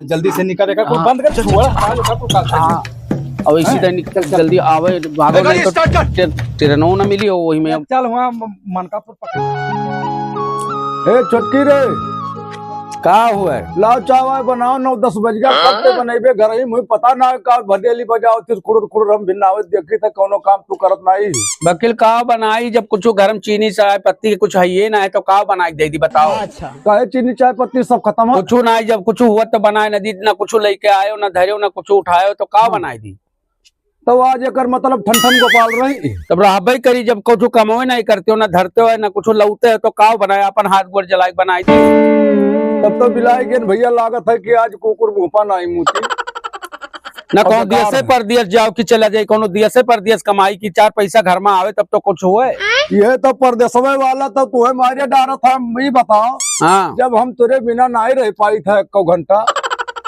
जल्दी से निकलेगा कोई बंद कर छोड़ा हाल का तो काल हाँ और इसी तरह निकल जल्दी आवे भागो नहीं तो ट्रेनों ना मिली हो वही में अब चल वहां मनकापुर पकड़। ए छोटकी रे का हुआ है लाओ चावा बनाओ 9-10 बज गया कब ते बनेबे घर ही मुझे पता ना का भदेली बजाओ तिस कुड़ हम भिन्नावे देखी त कोनो काम तू करत नहीं। वकील का बनाई जब कुछ गरम चीनी चाय पत्ती कुछ है ये ना है तो का बनाई दे दी बताओ। अच्छा काहे चीनी चाय पत्ती सब खत्म हो कुछ ना जब कुछ हुआ तो बनाए नदी ना कुछ लेके आयो ना धरियो ना कुछ उठायो तो का बनाई दी। तो आज एकर मतलब ठन गोपाल रही तब रहबे करी जब कुछ कमवे नहीं करते हो ना धरते हो ना कुछ लौते हो तो का बनाए अपन हाथ गोड़ जलाई बनाई दी। तब तो बिलाई गेन भैया लागत है कि आज कुकुर भूपा नहीं मुती ना कौन दिवस से परदेश जाओ कि चला जाए कोनो दिवस से परदेश कमाई की 4 पैसा घर में आवे तब तो कुछ हुए। ये तो परदेशवे वाला तो तुम्हें मारे डारा था मैं बताओ। हाँ जब हम तुरे बिना नहीं रह पाई था 1 घंटा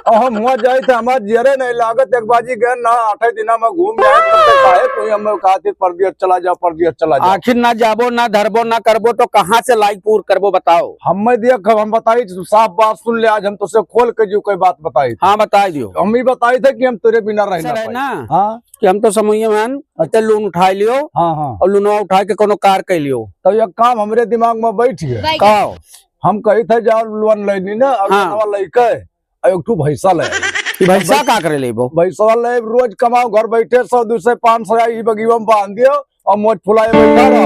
और हम हुआ जाए थे हमारे जेरे नहीं लागत एक बाजी गए ना 8 दिन में घूम जाए तो हमें कहा परदेश चला जाओ आखिर ना जाबो ना धरबो ना करबो तो कहाँ से लाइक पूर करबो बताओ। हम देख हम बताई साफ बात सुन ले आज हम तुझसे खोल के जो कोई बात बताई हाँ बता दियो हम ही बताई थे कि हम तुरे बिना रहना ना हाँ कि हम तो समझिए मैन अच्छा लोन उठा लियो हाँ हाँ और लोनवा उठा के कोनो कार कर लियो तो ये काम हमरे दिमाग में बैठ गया का हम कही थे जाओ लोन लेनी ना हाँ। लेके एक ठू भैंसा ले भैसा का करे लेबो भैसा ले रोज कमाओ घर बैठे 100-200-500 ई बगीवा में बांध दियो और मोच फुलाए बैठा रहो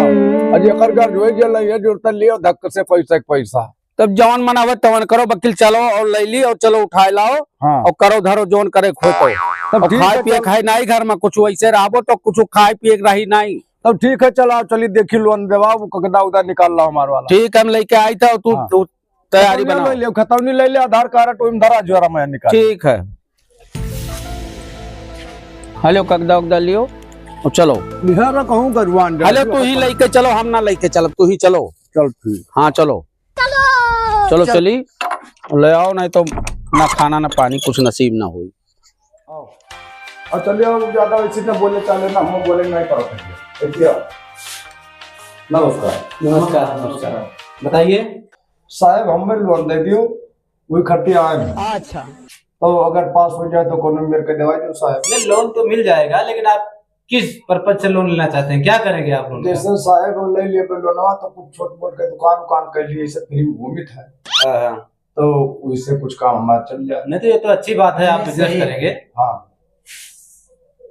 और एकर घर जो जे ले जुड़ता लियो धक्के से पैसा तब जौन मनावत तवन करो वकील चलो और ले ली और चलो उठाए लाओ हाँ। और करो धरो जोन करे खोतो तब ठीक खाए है पिए खाए नहीं घर में कुछ वैसे रहबो तो कुछ खाए पिए रही नहीं। तब ठीक है चला चली देखी लोन देवा कगदा उधर निकाल ला हमारे वाला ठीक हम लेके आई था तू हाँ। तू तैयारी बना ले लियो खतौनी ले ले आधार कार्ड तो धरा जोरा में निकाल ठीक है। हेलो कगदा उगदा लियो और चलो बिहार कहूँ गरवान हेलो तू ही लेके चलो हम ना लेके चलो तू ही चलो चल ठीक हाँ चलो चलो चली ले आओ नहीं तो ना खाना ना पानी कुछ नसीब ना हुई। और चलिए ज्यादा इसी ने बोले चले ना हम बोले नहीं करो देखिए नमस्कार नमस्कार बताइए साहब हमें लोन दे दियो वही खट्टी आए अच्छा तो अगर पास हो जाए तो कोनो मेरे के दवाई दो साहब नहीं लोन तो मिल जाएगा लेकिन आप किस पर्पज से लोन लेना चाहते हैं क्या करेंगे आप लोन जैसे साहब ले लिए लोनवा तो कुछ छोट मोट के दुकान के लिए इसे फ्री में घूमित है तो उससे कुछ काम हमारा चल जाए नहीं तो ये तो अच्छी बात है आप बिजनेस करेंगे। हाँ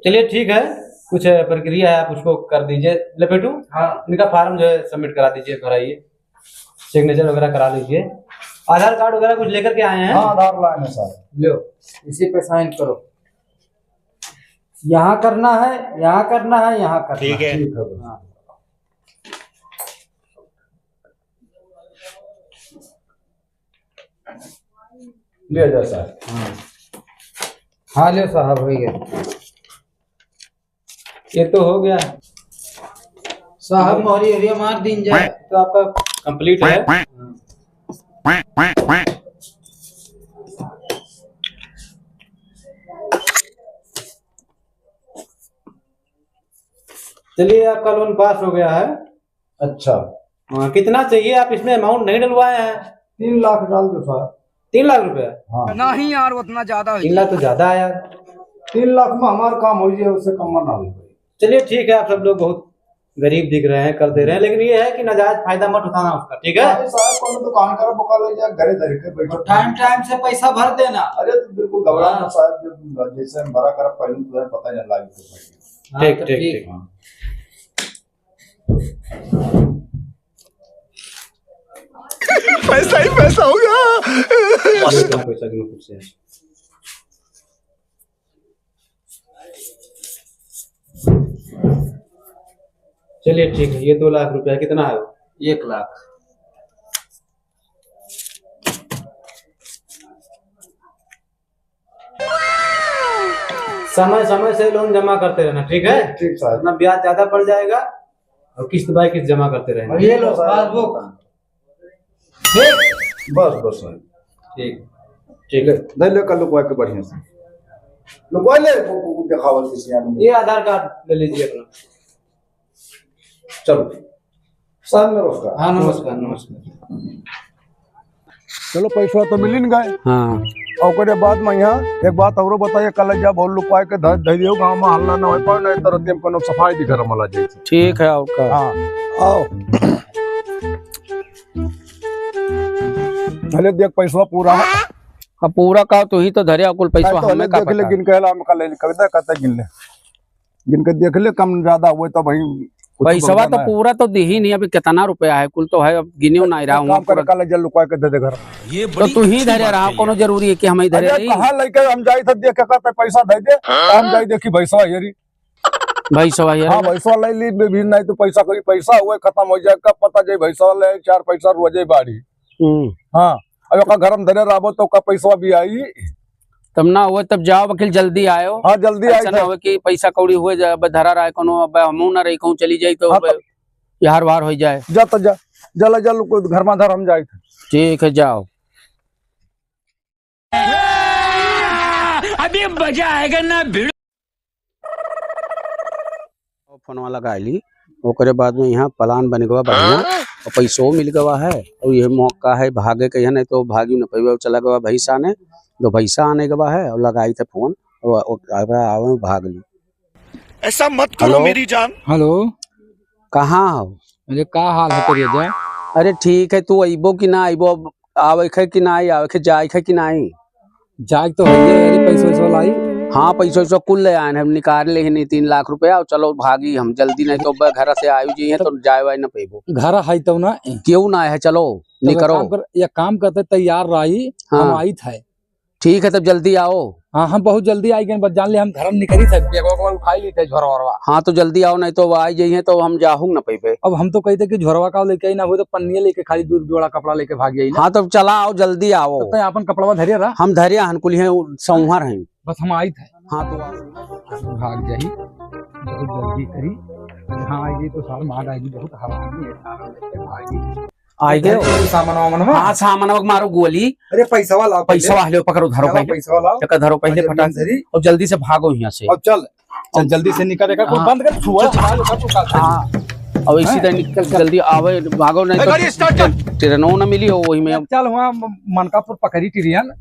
चलिए ठीक है कुछ प्रक्रिया है आप उसको कर दीजिए लपेटू हाँ इनका फार्म जो है सबमिट करा दीजिए भराइए सिग्नेचर वगैरह करा लीजिए आधार कार्ड वगैरह कुछ लेकर के आए हैं। हाँ आधार लाइन है सर लो इसी पे साइन करो यहाँ करना है यहाँ करना है यहाँ करना ठीक है ठीक है हाँ। ले जा सर हाँ ले साहब हो गया ये तो हो गया साहब मोहरी एरिया मार दिन जाए तो आपका कंप्लीट है। चलिए आपका लोन पास हो गया है। अच्छा हाँ कितना चाहिए आप इसमें अमाउंट नहीं डलवाए हैं 3 लाख डाल दो सर 3 लाख रुपया। हाँ नहीं यार उतना ज्यादा 3 लाख तो ज्यादा है यार 3 लाख में हमारा काम हो जाए उससे कम ना हो। चलिए ठीक है आप सब लोग बहुत गरीब दिख रहे हैं कर दे रहे हैं लेकिन ये है कि नाजायज फायदा मत उठाना उसका ठीक है। साहब कोनो दुकान करो बका ले जा घरे धर के बैठो टाइम टाइम से पैसा भर देना। अरे तो बिल्कुल घबराना साहब जैसे हम भरा कर पहले तुझे पता नहीं लगा ठीक ठीक ठीक पैसा ही पैसा होगा। पैसा गिनो खुद से। चलिए ठीक है ये 2 लाख रुपया कितना है 1 लाख। समय समय से लोन जमा करते रहना ठीक है। ठीक साहब अपना ब्याज ज्यादा पड़ जाएगा और किस्त बाय किस्त जमा करते रहना। ये लो पासबुक बस बस ठीक ठीक है दे ले कर लुकवा के बढ़िया से लुकवा ले दिखावल किसी आदमी ये आधार कार्ड ले लीजिए अपना। चलो सामने नमस्कार। हाँ नमस्कार नमस्कार। चलो पैसा तो मिल गए हाँ और बाद में यहाँ एक बात और बताइए, कल जब बोल लुकवाए के धर दियो गांव में हल्ला ना हो पाए, नहीं तो रतिम कोनो सफाई दिख रहा मला जैसे। ठीक है और का हाँ आओ पहले देख पैसा पूरा है। अब पूरा का तो ही तो धरे कुल पैसा तो हमें का देख ले पता। गिन के ला में कल कविता कहता गिन के देख ले, कम ज्यादा हुए तो भाई पैसा तो पूरा तो दी ही नहीं, अभी कितना रुपया है कुल तो है, अब गिने नहीं रहा हूँ काम करे कल जल लुकवा के दे दे घर। तो तू ही धरे रहा, कोनो जरूरी है कि हम ही धरे अरे रही। कहाँ लेके हम जाई था देख के कहते पैसा दे दे, हम जाई देखी भैंसवा हेरी। भाई सवा यार हाँ भैंसवा ले ली भी नहीं तो पैसा कोई पैसा हुए खत्म हो जाए, कब पता जाए भैंसवा ले 4 पैसा रोजे बाड़ी। हाँ अब घर में धरे रहो तो का पैसा भी आई। तब ना हुए तब जाओ वकील जल्दी आयो। हाँ जल्दी ऐसा ना हो कि पैसा कौड़ी हुए धरा रहा है कोनो, अब हमू ना रही कहूँ चली जाई तो यार वार हो जाए। जा तो जा जल जल घर में धर हम जाए। ठीक है जाओ। अभी मजा आएगा ना भीड़। फोन लगा ली, ओकरे बाद में यहाँ प्लान बन गवा बढ़िया और पैसों मिल गवा है, और यह मौका है भागे के, नहीं तो भागी न पे चला गवा भैसा ने, तो भैसा आने गवा है और लगाई थे फोन और भाग ली। ऐसा मत करो मेरी जान। हेलो कहाँ हो? मुझे का हाल है तेरे जा? अरे ठीक है, तू अबो कि ना अबो, आवे कि ना आवे जाए कि नहीं? जाग तो है, पैसा वैसा लाई। हाँ पैसा कुल ले आए हम, निकाल ले नहीं 3 लाख रुपया और चलो भागी हम जल्दी, नहीं तो घर से आयु जी है तो जाए वाए ना पेबो। घर है तो ना क्यों ना है, चलो निकलो। ये काम करते तैयार रही। हाँ। हम आई थे। ठीक है तब जल्दी आओ। हाँ हम बहुत जल्दी आई गए, बस जान ले हम घर में निकली थे, उठाई ली थे झोरवा। हाँ तो जल्दी आओ, नहीं तो वो आई जाइए तो हम जाहूँ ना पेबे। अब हम तो कहते कि झोरवा का लेके आई ना हो तो पन्नी लेके खाली दूर जोड़ा कपड़ा लेके भाग जाई। हाँ तो चला आओ जल्दी आओ। तो अपन कपड़ा धरिया रहा, हम धरे हनकुल हैं संहार हैं। बस हम आई थे। हाँ तो भाग जाही बहुत जल्दी करी। हाँ आएगी तो साल मार आएगी, बहुत हरामी है सारा लेके भागी। आई गए सामान वामान। हाँ सामान मारो गोली। अरे पैसा वाला पैसा वाले पकड़ो, धरो पहले, पैसा वाला चक्कर धरो पहले फटाक और जल्दी से भागो यहाँ से। अब चल चल जल्दी से निकलेगा, कोई बंद कर छुआ हाँ और इसी तरह निकल जल्दी आवे, भागो नहीं तो ट्रेनों न मिली हो वही में। चल वहाँ मनकापुर पकड़ी ट्रेन।